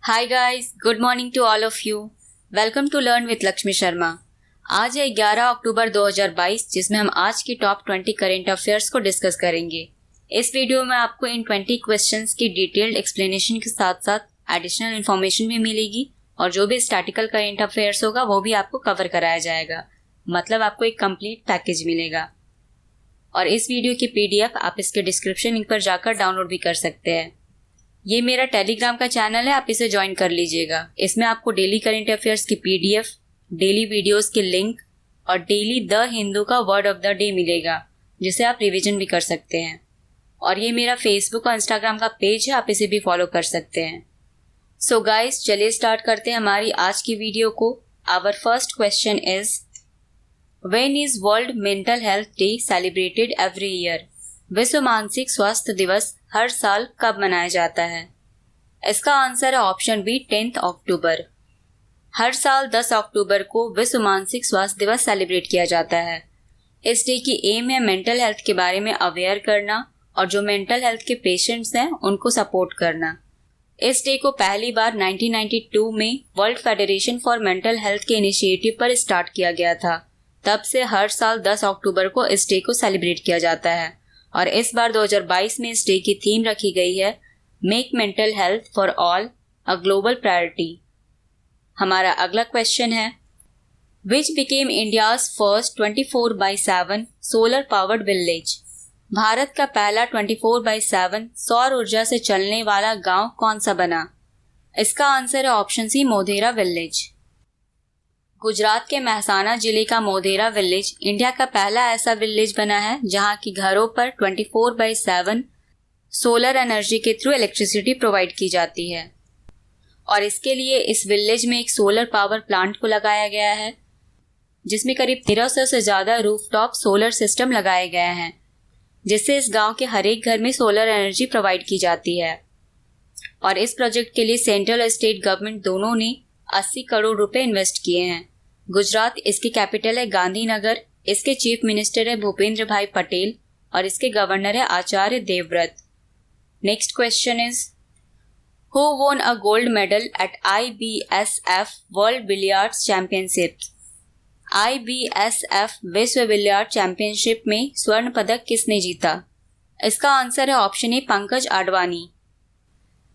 Hi guys, good morning to all of you. Welcome to learn with Lakshmi Sharma. आज है 11 अक्टूबर 2022, जिसमें हम आज की टॉप 20 करेंट अफेयर्स को डिस्कस करेंगे। इस वीडियो में आपको इन 20 क्वेश्चंस की डिटेल्ड एक्सप्लेनेशन के साथ साथ एडिशनल इन्फॉर्मेशन भी मिलेगी और जो भी स्टैटिकल करेंट अफेयर्स होगा वो भी आपको कवर कराया जाएगा। मतलब आपको एक कंप्लीट पैकेज मिलेगा। और इस वीडियो की PDF आप इसके डिस्क्रिप्शन लिंक पर जाकर डाउनलोड भी कर सकते हैं। ये मेरा टेलीग्राम का चैनल है, आप इसे ज्वाइन कर लीजिएगा। इसमें आपको डेली करेंट अफेयर्स की PDF, डेली वीडियोस के लिंक और डेली द हिंदू का वर्ड ऑफ द डे मिलेगा, जिसे आप रिवीजन भी कर सकते हैं। और ये मेरा फेसबुक और इंस्टाग्राम का पेज है, आप इसे भी फॉलो कर सकते हैं। सो गाइस, चलिए स्टार्ट करते हैं हमारी आज की वीडियो को। Our first question is, when is world mental health day celebrated every year? विश्व मानसिक स्वास्थ्य दिवस हर साल कब मनाया जाता है? इसका आंसर है ऑप्शन बी, 10 अक्टूबर। हर साल 10 अक्टूबर को विश्व मानसिक स्वास्थ्य दिवस सेलिब्रेट किया जाता है। इस डे की एम है मेंटल हेल्थ के बारे में अवेयर करना और जो मेंटल हेल्थ के पेशेंट्स हैं उनको सपोर्ट करना। इस डे को पहली बार 1992 में world federation for mental health के इनिशिएटिव पर स्टार्ट किया गया था। तब से हर साल 10 अक्टूबर को इस डे को सेलिब्रेट किया जाता है और इस बार 2022 में इस डे की थीम रखी गई है, make mental health for all a global priority. हमारा अगला क्वेश्चन है, which became India's first 24/7 solar powered village? Bharat का पहला 24/7 सौर ऊर्जा से चलने वाला गांव कौन सा बना? इसका आंसर है option C, Modhera village. Gujarat के मेहसाना जिले का मोधेरा विलेज इंडिया का पहला ऐसा विलेज बना है जहां की घरों पर 24/7 सोलर एनर्जी के थ्रू इलेक्ट्रिसिटी प्रोवाइड की जाती है। और इसके लिए इस विलेज में एक सोलर पावर प्लांट को लगाया गया है, जिसमें करीब 1300 से ज़्यादा रूफटॉप सोलर सिस्टम लगाए गए हैं, जिससे इस गांव के हर एक घर में सोलर एनर्जी प्रोवाइड की जाती है। और इस प्रोजेक्ट के लिए सेंट्रल और स्टेट गवर्नमेंट दोनों ने 80 करोड़ रुपए इन्वेस्ट किए हैं। गुजरात इसकी कैपिटल है गांधीनगर, इसके चीफ मिनिस्टर है भूपेंद्र भाई पटेल और इसके गवर्नर है Acharya Devvrat. Next question is, who won a gold medal at IBSF world billiards championship? IBSF विश्व बिलियर्ड चैंपियनशिप में स्वर्ण पदक किसने जीता? इसका आंसर है ऑप्शन ए, पंकज आडवाणी।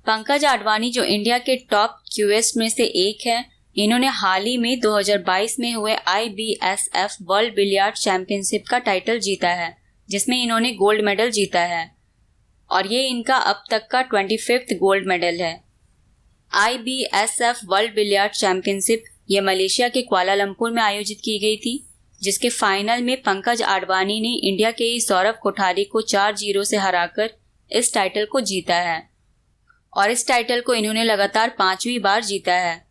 पंकज आडवाणी जो इंडिया के टॉप क्यूएस्ट में से एक है, इन्होंने हाल ही में 2022 में हुए IBSF वर्ल्ड बिलियर्ड चैंपियनशिप का टाइटल जीता है, जिसमें इन्होंने गोल्ड मेडल जीता है और ये इनका अब तक का 25वां गोल्ड मेडल है। IBSF वर्ल्ड बिलियर्ड चैंपियनशिप ये मलेशिया के कुआलालंपुर में आयोजित की गई थी, जिसके फाइनल में पंकज आडवाणी ने इंडिया के ही सौरभ कोठारी को 4-0 से हराकर इस टाइटल को जीता है और इस टाइटल को इन्होंने लगातार 5वीं बार जीता है।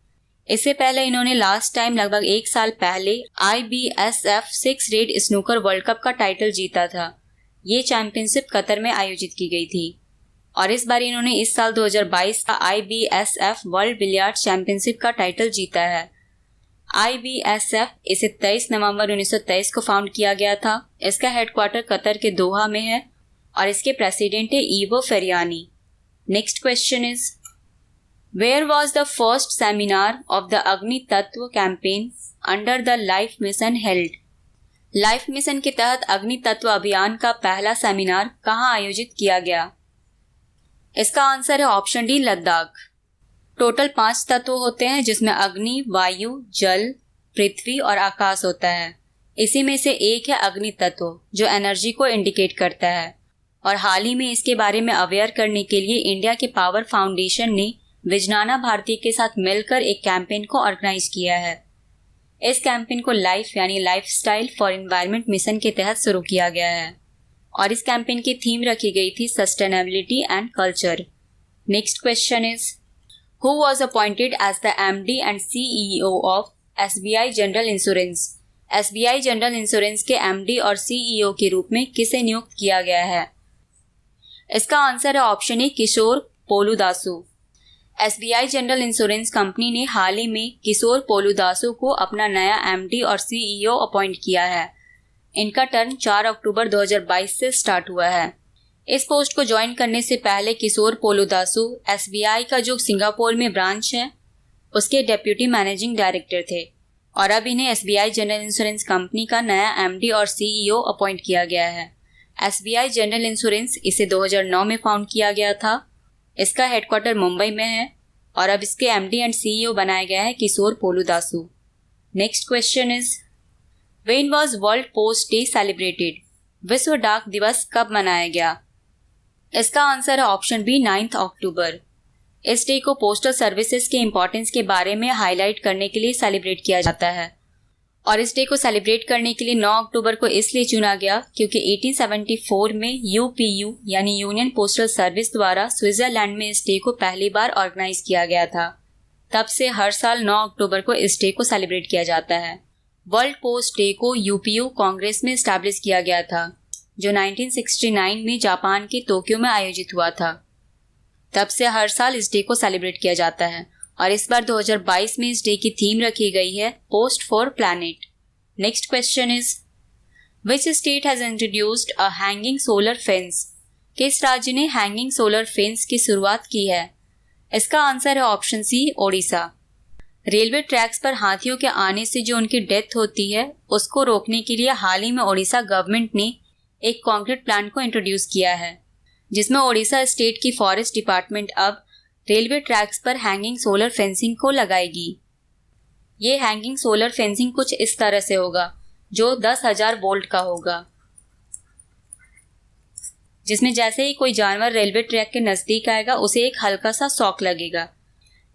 इससे पहले इन्होंने लास्ट टाइम लगभग 1 साल पहले IBSF 6 red snooker world cup का टाइटल जीता था। ये चैंपियनशिप कतर में आयोजित की गई थी और इस बार इन्होंने इस साल 2022 का IBSF वर्ल्ड बिलियर्ड चैंपियनशिप का टाइटल जीता है। IBSF इसे 23 नवंबर 1923 को फाउंड किया गया था। इसका हेडक्वार्टर कतर के दोहा में है और इसके प्रेसिडेंट है Ivo Ferriani. Next question is, where was the first seminar of the Agni Tattva campaign under the life mission held? Life mission के तहत अग्नि तत्व अभियान का पहला सेमिनार कहाँ आयोजित किया गया? इसका आंसर है ऑप्शन डी, लद्दाख। टोटल 5 तत्व होते हैं, जिसमें अग्नि, वायु, जल, पृथ्वी और आकाश होता है। इसी में से एक है अग्नि तत्व, जो एनर्जी को इंडिकेट करता है। और हाल ही में इसके बारे में अवेयर करने के लिए इंडिया के पावर फाउंडेशन ने विजनाना भारती के साथ मिलकर एक कैंपेन को ऑर्गेनाइज किया है। इस कैंपेन को लाइफ यानी लाइफस्टाइल फॉर एनवायरनमेंट मिशन के तहत शुरू किया गया है और इस कैंपेन की थीम रखी गई थी sustainability and culture. Next question is, who was appointed as the MD and CEO of SBI general insurance? SBI general insurance के MD और CEO के रूप में किसे नियुक्त किया गया है? इसका आंसर है option A, Kishore Poludasu. SBI general insurance company ने हाल ही में किशोर पोलुदासु को अपना नया MD और CEO अपॉइंट किया है। इनका टर्म 4 अक्टूबर 2022 से स्टार्ट हुआ है। इस पोस्ट को ज्वाइन करने से पहले किशोर पोलुदासु SBI का जो सिंगापुर में ब्रांच है उसके डेप्यूटी मैनेजिंग डायरेक्टर थे और अब इन्हें SBI जनरल इंश्योरेंस कंपनी का नया MD और CEO अपॉइंट किया गया है। SBI जनरल इंश्योरेंस इसे 2009 में फाउंड किया गया था। इसका हेडक्वार्टर मुंबई में है और अब इसके MD एंड CEO बनाया गया है Kishore Poludasu. Next question is when was world post day celebrated? विश्व डाक दिवस कब मनाया गया? इसका आंसर है ऑप्शन बी 9 अक्टूबर। इस डे को पोस्टल सर्विसेज के इम्पोर्टेंस के बारे में हाईलाइट करने के लिए सेलिब्रेट किया जाता है और इस डे को सेलिब्रेट करने के लिए 9 अक्टूबर को इसलिए चुना गया क्योंकि 1874 में UPU यानी यूनियन पोस्टल सर्विस द्वारा स्विट्जरलैंड में इस डे को पहली बार ऑर्गेनाइज किया गया था। तब से हर साल 9 अक्टूबर को इस डे को सेलिब्रेट किया जाता है। वर्ल्ड पोस्ट डे को UPU कांग्रेस में एस्टैब्लिश किया गया था जो 1969 में जापान के टोक्यो में आयोजित हुआ था। तब से हर साल इस डे को सेलिब्रेट किया जाता है और इस बार 2022 में इस डे की थीम रखी गई है post for planet. Next question is which state has introduced a hanging solar fence? किस राज्य ने हैंगिंग सोलर फेंस की शुरुआत की है? इसका आंसर है option C Odisha. Railway tracks पर हाथियों के आने से जो उनकी डेथ होती है उसको रोकने के लिए हाल ही में ओडिशा गवर्नमेंट ने एक कॉन्क्रीट प्लान को इंट्रोड्यूस किया है जिसमें ओडिशा स्टेट की फॉरेस्ट डिपार्टमेंट अब रेलवे ट्रैक्स पर हैंगिंग सोलर फेंसिंग को लगाएगी। ये हैंगिंग सोलर फेंसिंग कुछ इस तरह से होगा जो 10,000 वोल्ट का होगा, जिसमें जैसे ही कोई जानवर रेलवे ट्रैक के नज़दीक आएगा उसे एक हल्का सा शॉक लगेगा।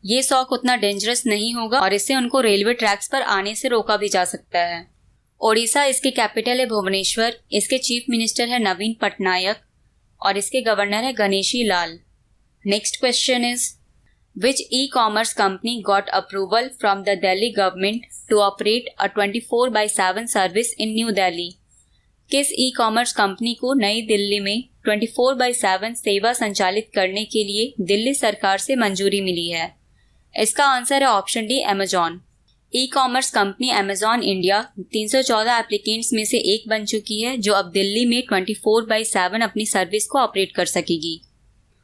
ये शॉक उतना डेंजरस नहीं होगा और इससे उनको रेलवे ट्रैक्स पर आने से रोका भी जा सकता है। ओडिशा इसकी कैपिटल है भुवनेश्वर, इसके चीफ मिनिस्टर है नवीन पटनायक और इसके गवर्नर है Ganeshi Lal. Next question is which e-commerce company got approval from the Delhi government to operate a 24/7 service in New Delhi? किस ई-कॉमर्स कंपनी को नई दिल्ली में 24/7 सेवा संचालित करने के लिए दिल्ली सरकार से मंजूरी मिली है? इसका आंसर है option D Amazon. E-commerce company Amazon India 314 applicants में से एक बन चुकी है जो अब दिल्ली में 24/7 अपनी सर्विस को ऑपरेट कर सकेगी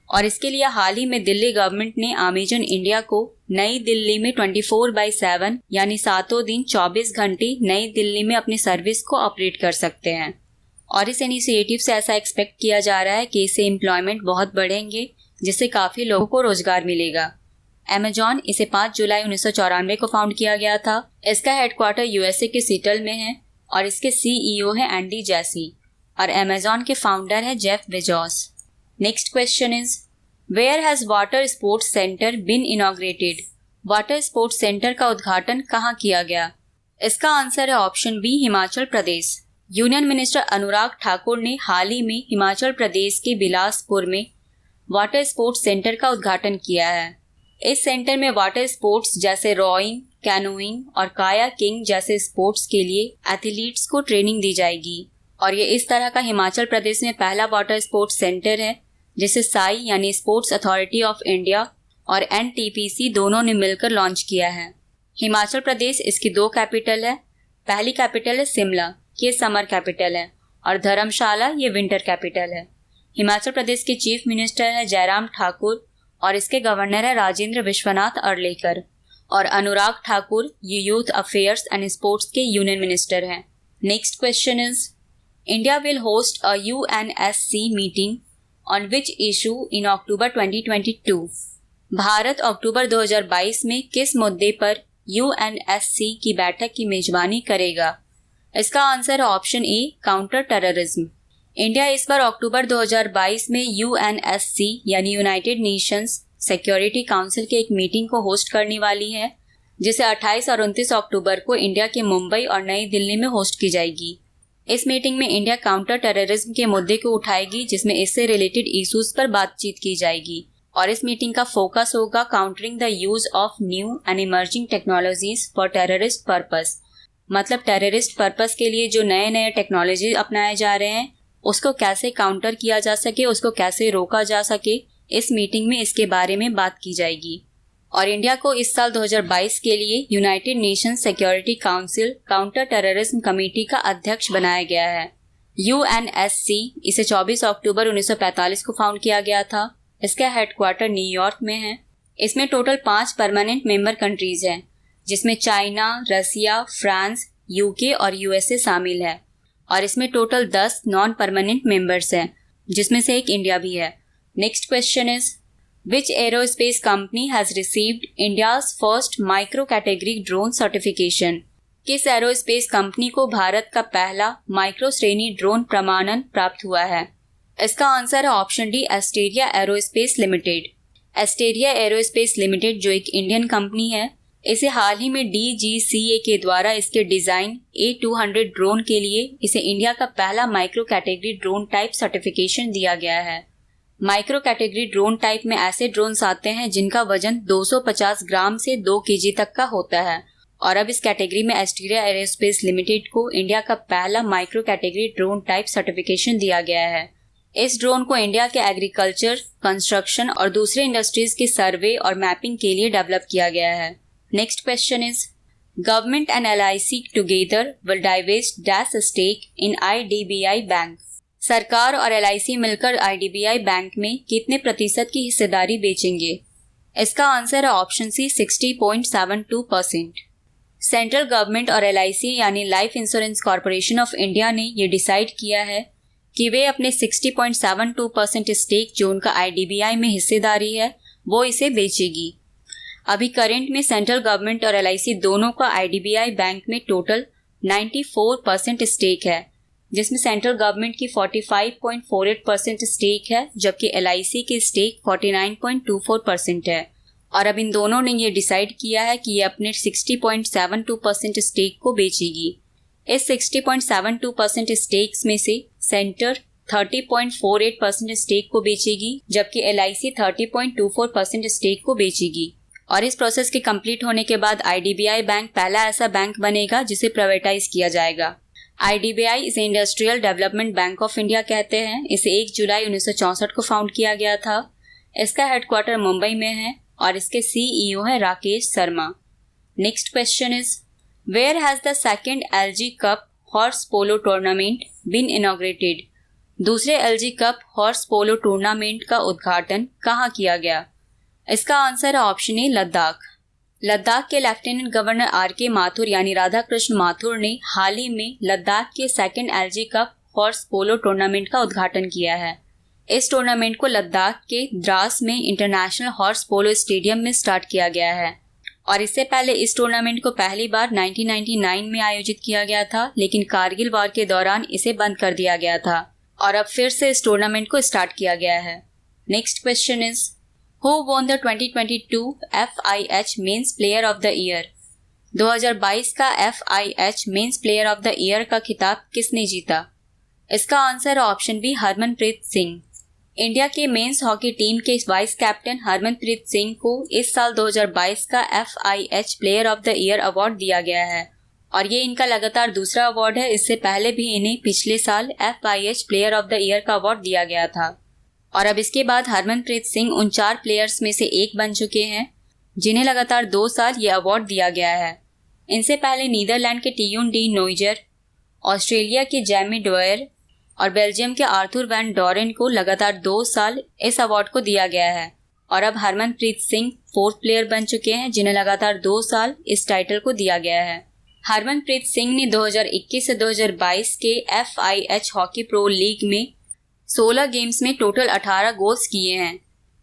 और इसके लिए हाल ही में दिल्ली गवर्नमेंट ने अमेजॉन इंडिया को नई दिल्ली में 24/7 यानी 7 दिन 24 घंटे नई दिल्ली में अपनी सर्विस को ऑपरेट कर सकते हैं और इस इनिशिएटिव से ऐसा एक्सपेक्ट किया जा रहा है कि इससे एम्प्लॉयमेंट बहुत बढ़ेंगे जिससे काफ़ी लोगों को रोजगार मिलेगा। अमेजॉन इसे 5 जुलाई 1994 को फाउंड किया गया था। इसका हेडक्वार्टर USA के सीटल में है और इसके CEO है एंडी जैसी और अमेजॉन के फाउंडर है Jeff Bezos. Next question is where has water sports centre been inaugurated? Water sports centre का उद्घाटन कहाँ किया गया? इसका आंसर है option B Himachal Pradesh. Union minister Anurag Thakur ने हाल ही में हिमाचल प्रदेश के बिलासपुर में वाटर स्पोर्ट्स सेंटर का उद्घाटन किया है। इस सेंटर में वाटर स्पोर्ट्स जैसे रोइंग, कैनोइंग और कायाकिंग जैसे स्पोर्ट्स के लिए एथलीट्स को ट्रेनिंग दी जाएगी और ये इस तरह का हिमाचल प्रदेश में पहला वाटर स्पोर्ट्स सेंटर है जिसे साई यानी स्पोर्ट्स अथॉरिटी ऑफ इंडिया और NTPC दोनों ने मिलकर लॉन्च किया है। हिमाचल प्रदेश इसकी 2 कैपिटल है। पहली कैपिटल है शिमला, ये समर कैपिटल है और धर्मशाला ये विंटर कैपिटल है। हिमाचल प्रदेश के चीफ मिनिस्टर है जयराम ठाकुर और इसके गवर्नर है राजेंद्र विश्वनाथ अर्लेकर और अनुराग ठाकुर ये यूथ अफेयर्स एंड स्पोर्ट्स के यूनियन मिनिस्टर हैं। Next question is India will host a UNSC meeting on which issue in October 2022? Bharat अक्टूबर 2022 में किस मुद्दे पर UNSC की बैठक की मेजबानी करेगा? इसका आंसर है ऑप्शन ए काउंटर टेररिज्म। इंडिया इस बार अक्टूबर 2022 में UNSC यानी यूनाइटेड नेशंस सिक्योरिटी काउंसिल के एक मीटिंग को होस्ट करने वाली है जिसे 28 और 29 अक्टूबर को इंडिया के मुंबई और नई दिल्ली में होस्ट की जाएगी। इस मीटिंग में इंडिया काउंटर टेररिज्म के मुद्दे को उठाएगी जिसमें इससे रिलेटेड इश्यूज पर बातचीत की जाएगी और इस मीटिंग का फोकस होगा countering the use of new and emerging technologies for terrorist purpose. मतलब टेररिस्ट पर्पस के लिए जो नए नए टेक्नोलॉजी अपनाए जा रहे हैं उसको कैसे काउंटर किया जा सके, उसको कैसे रोका जा सके, इस मीटिंग में इसके बारे में बात की जाएगी। और इंडिया को इस साल 2022 के लिए United Nations security council counter terrorism committee का अध्यक्ष बनाया गया है। UNSC इसे 24 अक्टूबर 1945 को फाउंड किया गया था। इसका हेडक्वार्टर न्यूयॉर्क में है। इसमें टोटल 5 परमानेंट मेंबर कंट्रीज हैं, जिसमें चाइना, रसिया, फ्रांस, यूके और यूएसए शामिल है। और इसमें टोटल 10 नॉन परमानेंट मेंबर्स हैं, जिसमें से एक इंडिया भी है। Next question is which aerospace company has received India's first micro category drone certification? किस एरोस्पेस कंपनी को भारत का पहला माइक्रो श्रेणी ड्रोन प्रमाणन प्राप्त हुआ है? इसका आंसर है option D, Asteria aerospace limited. Asteria aerospace limited जो एक इंडियन कंपनी है, इसे हाल ही में DGCA के द्वारा इसके डिजाइन A200 ड्रोन के लिए इसे इंडिया का पहला micro category drone type certification दिया गया है। माइक्रो कैटेगरी ड्रोन टाइप में ऐसे ड्रोन्स आते हैं जिनका वजन 250 ग्राम से 2 kg तक का होता है। और अब इस कैटेगरी में एस्टेरिया एरोस्पेस लिमिटेड को इंडिया का पहला micro category drone type certification दिया गया है। इस ड्रोन को इंडिया के एग्रीकल्चर, कंस्ट्रक्शन और दूसरे इंडस्ट्रीज के सर्वे और मैपिंग के लिए डेवलप किया गया है। Next question is government and LIC together will divest dash stake in IDBI bank. सरकार और LIC मिलकर IDBI बैंक में कितने प्रतिशत की हिस्सेदारी बेचेंगे? इसका आंसर है ऑप्शन सी, 60.72%। सेंट्रल गवर्नमेंट और LIC यानी life insurance corporation of India ने ये डिसाइड किया है कि वे अपने 60.72% स्टेक जो उनका IDBI में हिस्सेदारी है वो इसे बेचेगी। अभी करंट में सेंट्रल गवर्नमेंट और LIC दोनों का IDBI बैंक में टोटल 94% स्टेक है, जिसमें सेंट्रल गवर्नमेंट की 45.48% स्टेक है, जबकि LIC की स्टेक 49.24% है। और अब इन दोनों ने ये डिसाइड किया है कि ये अपने 60.72% स्टेक को बेचेगी। इस 60.72% स्टेक्स में से सेंटर 30.48% स्टेक को बेचेगी, जबकि LIC 30.24% स्टेक को बेचेगी। और इस प्रोसेस के कंप्लीट होने के बाद IDBI बैंक पहला ऐसा बैंक बनेगा जिसे प्राइवेटाइज किया जाएगा। IDBI इसे industrial development bank of India कहते हैं। इसे 1 जुलाई 1964 को फाउंड किया गया था। इसका हेडक्वार्टर मुंबई में है और इसके CEO है Rakesh Sharma. Next question is where has the second LG cup horse polo tournament been inaugurated? दूसरे LG cup horse polo tournament का उद्घाटन कहाँ किया गया? इसका आंसर है ऑप्शन ए, लद्दाख। लद्दाख के लेफ्टिनेंट गवर्नर RK माथुर यानी राधा कृष्ण माथुर ने हाल ही में लद्दाख के second LG cup horse polo tournament का उद्घाटन किया है। इस टूर्नामेंट को लद्दाख के द्रास में इंटरनेशनल हॉर्स पोलो स्टेडियम में स्टार्ट किया गया है। और इससे पहले इस टूर्नामेंट को पहली बार 1999 में आयोजित किया गया था, लेकिन कारगिल वॉर के दौरान इसे बंद कर दिया गया था और अब फिर से इस टूर्नामेंट को स्टार्ट किया गया है। Next question is who won the 2022 FIH men's player of the year? 2022 का FIH men's player of the year का खिताब किसने जीता? इसका आंसर है option B, Harmanpreet Singh. India के मेंस हॉकी टीम के वाइस कैप्टन हरमनप्रीत सिंह को इस साल 2022 का FIH player of the year award दिया गया है और ये इनका लगातार दूसरा अवार्ड है। इससे पहले भी इन्हें पिछले साल FIH player of the year का अवार्ड दिया गया था। और अब इसके बाद हरमनप्रीत सिंह उन 4 प्लेयर्स में से एक बन चुके हैं जिन्हें लगातार 2 साल ये अवार्ड दिया गया है। इनसे पहले नीदरलैंड के टियून डी नोइजर, ऑस्ट्रेलिया के जैमी डोयर और बेल्जियम के आर्थर वैन डोरेन को लगातार 2 साल इस अवार्ड को दिया गया है। और अब हरमनप्रीत सिंह 4th प्लेयर बन चुके हैं जिन्हें लगातार 2 साल इस टाइटल को दिया गया है। हरमनप्रीत सिंह ने 2021 से 2022 के FIH हॉकी प्रो लीग में 16 गेम्स में टोटल 18 गोल्स किए हैं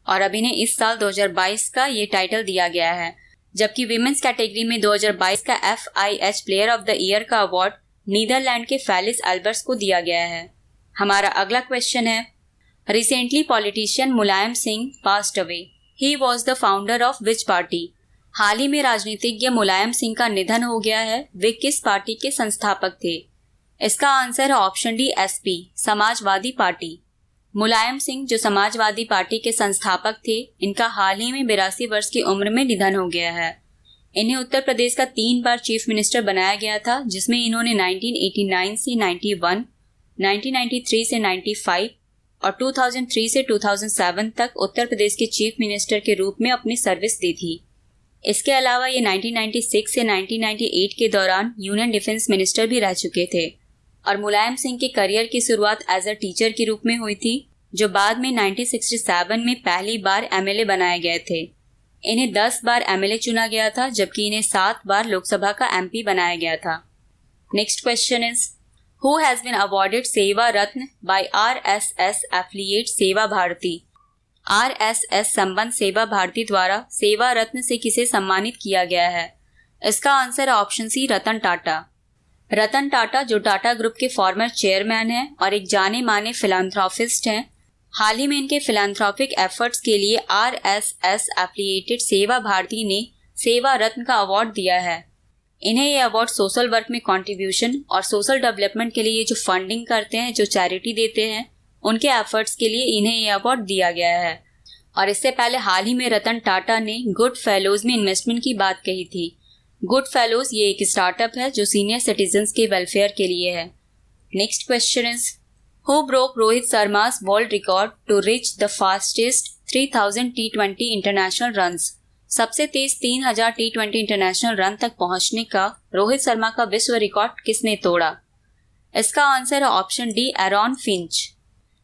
और अब इन्हें इस साल 2022 का ये टाइटल दिया गया है। जबकि विमेंस कैटेगरी में 2022 का FIH player of the year का अवार्ड नीदरलैंड के फेलिस एल्बर्ट्स को दिया गया है। हमारा अगला क्वेश्चन है recently politician Mulayam Singh passed away. He was the founder of which party? हाल ही में राजनीतिज्ञ मुलायम सिंह का निधन हो गया है। वे किस पार्टी के संस्थापक थे? इसका आंसर है option D, SP Samajwadi party. Mulayam Singh जो समाजवादी पार्टी के संस्थापक थे, इनका हाल ही में 82 वर्ष की उम्र में निधन हो गया है। इन्हें उत्तर प्रदेश का 3 बार चीफ मिनिस्टर बनाया गया था, जिसमें इन्होंने 1989 से 91, 1993 से 95 और 2003 से 2007 तक उत्तर प्रदेश के चीफ मिनिस्टर के रूप में अपनी सर्विस दी थी। इसके अलावा ये 1996 से 1998 के दौरान यूनियन डिफेंस मिनिस्टर भी रह चुके थे। और मुलायम सिंह के करियर की शुरुआत एज अ टीचर के रूप में हुई थी, जो बाद में 1967 में पहली बार एमएलए बनाए गए थे। इन्हें 10 बार एमएलए चुना गया था, जबकि इन्हें 7 बार लोकसभा का एमपी बनाया गया था। Next question is, who has been awarded Seva Ratna bye RSS affiliate सेवा भारती? आरएसएस संबंध सेवा भारती द्वारा सेवा रत्न से किसे सम्मानित किया गया है? इसका आंसर है ऑप्शन सी, रतन टाटा। रतन टाटा जो टाटा ग्रुप के फॉर्मर चेयरमैन हैं और एक जाने माने फिलैंथ्रोपिस्ट हैं, हाल ही में इनके फिलैंथ्रोपिक एफर्ट्स के लिए आरएसएस एफिलिएटेड सेवा भारती ने सेवा रत्न का अवार्ड दिया है। इन्हें ये अवार्ड सोशल वर्क में कंट्रीब्यूशन और सोशल डेवलपमेंट के लिए जो फंडिंग करते हैं, जो चैरिटी देते हैं, उनके एफर्ट्स के लिए इन्हें ये अवार्ड दिया गया है। और इससे पहले हाल ही में रतन टाटा ने गुड फेलोज में इन्वेस्टमेंट की बात कही थी। गुड फेलोज ये एक स्टार्टअप है जो सीनियर सिटीजन्स के वेलफेयर के लिए है। Next question is, who broke Rohit Sharma's world record to reach the fastest 3000 T20 international runs? सबसे तेज 3000 T20 इंटरनेशनल रन तक पहुंचने का रोहित शर्मा का विश्व रिकॉर्ड किसने तोड़ा? इसका आंसर है option D, Aaron Finch.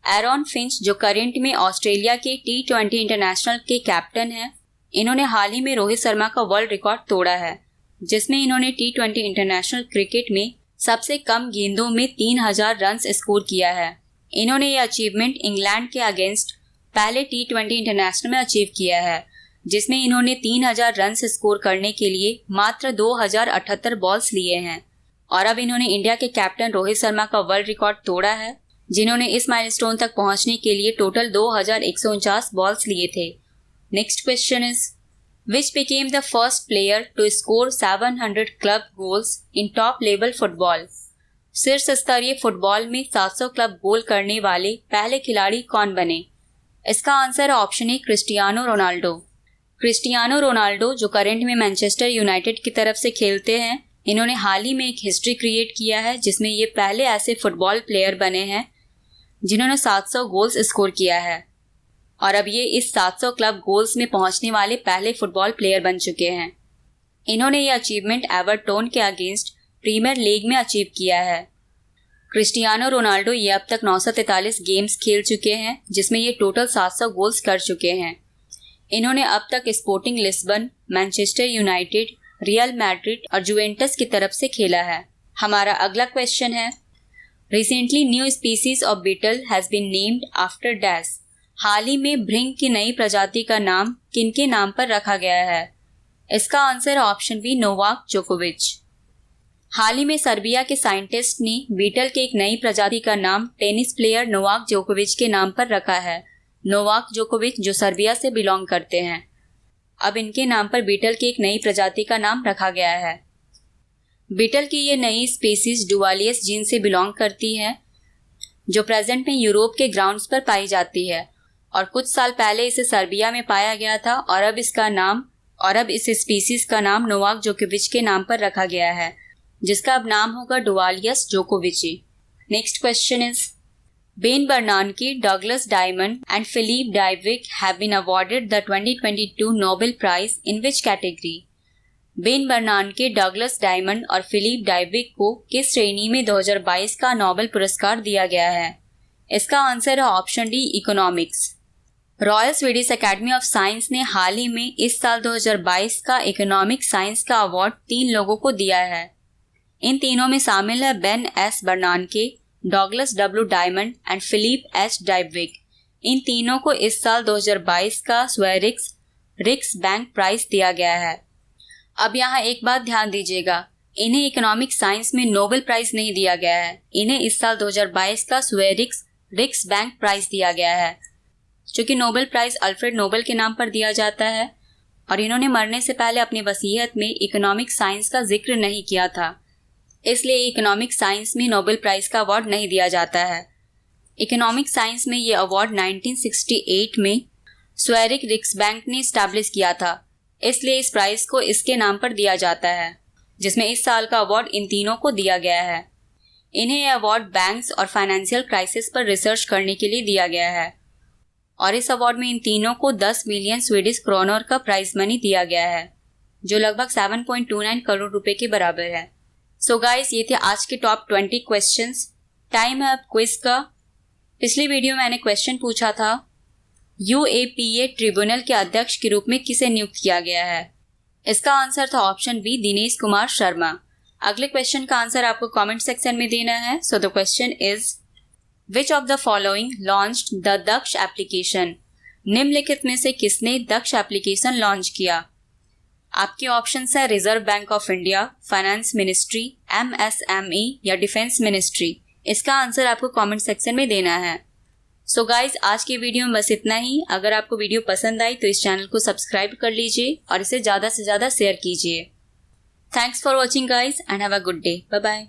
Aaron Finch जो करंट में ऑस्ट्रेलिया के T20 इंटरनेशनल के कैप्टन हैं, इन्होंने हाल ही में रोहित शर्मा का वर्ल्ड रिकॉर्ड तोड़ा है, जिसमें इन्होंने T20 इंटरनेशनल क्रिकेट में सबसे कम गेंदों में 3000 रन्स स्कोर किया है। इन्होंने ये अचीवमेंट इंग्लैंड के अगेंस्ट पहले T20 इंटरनेशनल में अचीव किया है, जिसमें इन्होंने 3000 रन्स स्कोर करने के लिए मात्र 2078 बॉल्स लिए हैं। और अब इन्होंने इंडिया के कैप्टन रोहित शर्मा का वर्ल्ड रिकॉर्ड तोड़ा है, जिन्होंने इस माइलस्टोन तक पहुंचने के लिए टोटल 2149 बॉल्स लिए थे। Next question is, which became the first player to score 700 club goals in top level football? शीर्ष स्तरीय फुटबॉल में 700 क्लब गोल करने वाले पहले खिलाड़ी कौन बने? इसका आंसर है ऑप्शन ए, क्रिस्टियानो रोनाल्डो। क्रिस्टियानो रोनाल्डो जो करंट में मैनचेस्टर यूनाइटेड की तरफ से खेलते हैं, इन्होंने हाल ही में एक हिस्ट्री क्रिएट किया है, जिसमें ये पहले ऐसे फुटबॉल प्लेयर बने हैं जिन्होंने 700 गोल्स स्कोर किया है। और अब ये इस 700 क्लब गोल्स में पहुंचने वाले पहले फुटबॉल प्लेयर बन चुके हैं। इन्होंने ये अचीवमेंट एवर्टन के अगेंस्ट प्रीमियर लीग में अचीव किया है। क्रिस्टियानो रोनाल्डो ये अब तक 943 गेम्स खेल चुके हैं, जिसमें ये टोटल 700 गोल्स कर चुके हैं। इन्होंने अब तक Sporting Lisbon, Manchester United, Real Madrid और जुवेंटस की तरफ से खेला है। हमारा अगला क्वेश्चन है, recently new species of beetle has been named after dash? हाल ही में भृंग की नई प्रजाति का नाम किनके नाम पर रखा गया है? इसका आंसर ऑप्शन बी, नोवाक जोकोविच। हाल ही में सर्बिया के साइंटिस्ट ने बीटल के एक नई प्रजाति का नाम टेनिस प्लेयर नोवाक जोकोविच के नाम पर रखा है। नोवाक जोकोविच जो सर्बिया से बिलोंग करते हैं। अब इनके नाम पर बीटल की एक नई प्रजाति का नाम रखा गया है। बीटल की ये नई स्पीसीज डुवालियस जीन से बिलोंग करती है, जो प्रेजेंट में यूरोप के ग्राउंड्स पर पाई जाती है। और कुछ साल पहले इसे सर्बिया में पाया गया था और अब इस स्पीसीज का नाम नोवाक जोकोविच के नाम पर रखा गया है, जिसका अब नाम होगा Duvalius Djokovici. Next question is, Ben Bernanke, Douglas Diamond and Philip Dybvig have been awarded the 2022 Nobel prize in which category? Ben Bernanke, Douglas Diamond और फिलिप डाइविक को किस श्रेणी में 2022 का नोबेल पुरस्कार दिया गया है? इसका आंसर है option D, economics. Royal Swedish academy of science ने हाल ही में इस साल 2022 का इकोनॉमिक साइंस का अवार्ड 3 लोगों को दिया है। इन तीनों में शामिल है Ben S Bernanke, Douglas W Diamond and Philip H Dybvig. इन तीनों को इस साल 2022 का स्वेरिक्स रिक्स बैंक प्राइज दिया गया है। अब यहाँ एक बात ध्यान दीजिएगा, इन्हें इकोनॉमिक साइंस में नोबेल प्राइज नहीं दिया गया है, इन्हें इस साल 2022 का स्वेरिक्स रिक्स बैंक प्राइज दिया गया है, जो कि नोबेल प्राइज अल्फ्रेड नोबेल के नाम पर दिया जाता है। और इन्होंने मरने से पहले अपनी वसीयत में इकोनॉमिक साइंस का जिक्र नहीं किया था, इसलिए इकोनॉमिक साइंस में नोबेल प्राइज का अवार्ड नहीं दिया जाता है। इकोनॉमिक साइंस में ये अवार्ड 1968 में स्वेरिक रिक्स बैंक ने स्टैब्लिश किया था, इसलिए इस प्राइज को इसके नाम पर दिया जाता है, जिसमें इस साल का अवार्ड इन तीनों को दिया गया है। इन्हें यह अवार्ड बैंक्स और फाइनेंशियल क्राइसिस पर रिसर्च करने के लिए दिया गया है और इस अवार्ड में इन तीनों को 10 मिलियन स्वीडिश क्रोनर का प्राइज मनी दिया गया है, जो लगभग 7.29 करोड़ रुपए के बराबर है। सो गाइस, ये थे आज के टॉप 20 क्वेश्चंस। टाइम है अब क्विज का। पिछली वीडियो में मैंने क्वेश्चन पूछा था, यूएपीए ट्रिब्यूनल के अध्यक्ष के रूप में किसे नियुक्त किया गया है? इसका आंसर था ऑप्शन बी, दिनेश कुमार शर्मा। अगले क्वेश्चन का आंसर आपको कमेंट सेक्शन में देना है। So the question is, which of the following launched the Daksh application? निम्नलिखित में से किसने दक्ष एप्लीकेशन लॉन्च किया? आपके ऑप्शंस है reserve bank of India, finance ministry, MSME या डिफेंस मिनिस्ट्री। इसका आंसर आपको कमेंट सेक्शन में देना है। सो गाइज, आज की वीडियो में बस इतना ही। अगर आपको वीडियो पसंद आई तो इस चैनल को सब्सक्राइब कर लीजिए और इसे ज़्यादा से ज़्यादा शेयर कीजिए। Thanks for watching guys and have a good day. Bye bye.